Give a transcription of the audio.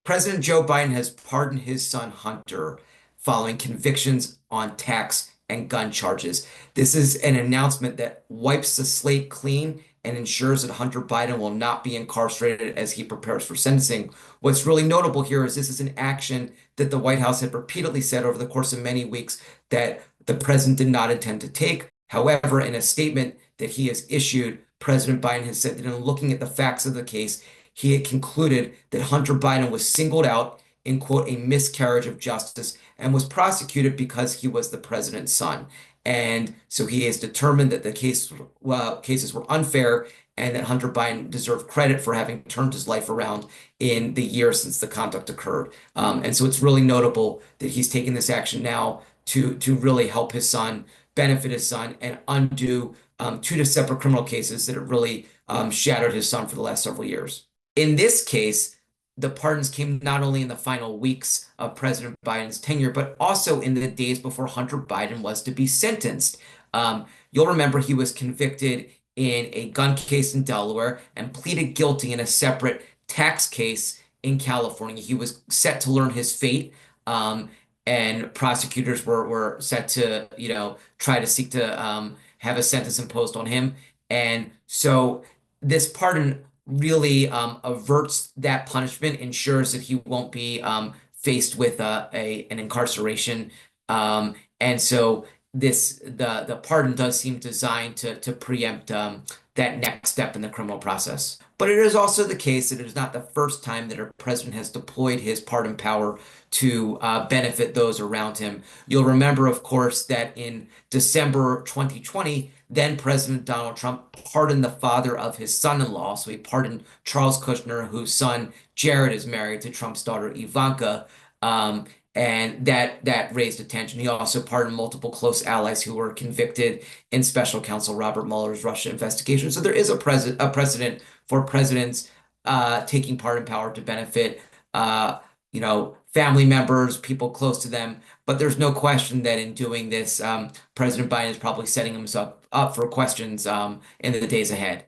President Joe Biden has pardoned his son Hunter following convictions on tax and gun charges. This is an announcement that wipes the slate clean and ensures that Hunter Biden will not be incarcerated as he prepares for sentencing. What's really notable here is this is an action that the White House had repeatedly said over the course of many weeks that the president did not intend to take. However, in a statement that he has issued, President Biden has said that in looking at the facts of the case, he had concluded that Hunter Biden was singled out in, quote, a miscarriage of justice and was prosecuted because he was the president's son. And so he has determined that the cases were unfair and that Hunter Biden deserved credit for having turned his life around in the year since the conduct occurred. And so it's really notable that he's taking this action now to really help his son, benefit his son, and undo two separate criminal cases that have really shattered his son for the last several years. In this case, the pardons came not only in the final weeks of President Biden's tenure, but also in the days before Hunter Biden was to be sentenced. You'll remember he was convicted in a gun case in Delaware and pleaded guilty in a separate tax case in California. He was set to learn his fate, and prosecutors were set to, try to seek to have a sentence imposed on him. And so this pardon really averts that punishment, ensures that he won't be faced with an incarceration. And so the pardon does seem designed to preempt that next step in the criminal process. But it is also the case that it is not the first time that a president has deployed his pardon power to benefit those around him. You'll remember, of course, that in December 2020, then President Donald Trump pardoned the father of his son-in-law. So he pardoned Charles Kushner, whose son Jared is married to Trump's daughter Ivanka. And that raised attention. He also pardoned multiple close allies who were convicted in Special Counsel Robert Mueller's Russia investigation. So there is a precedent for presidents taking pardon power to benefit, family members, people close to them. But there's no question that in doing this, President Biden is probably setting himself up for questions in the days ahead.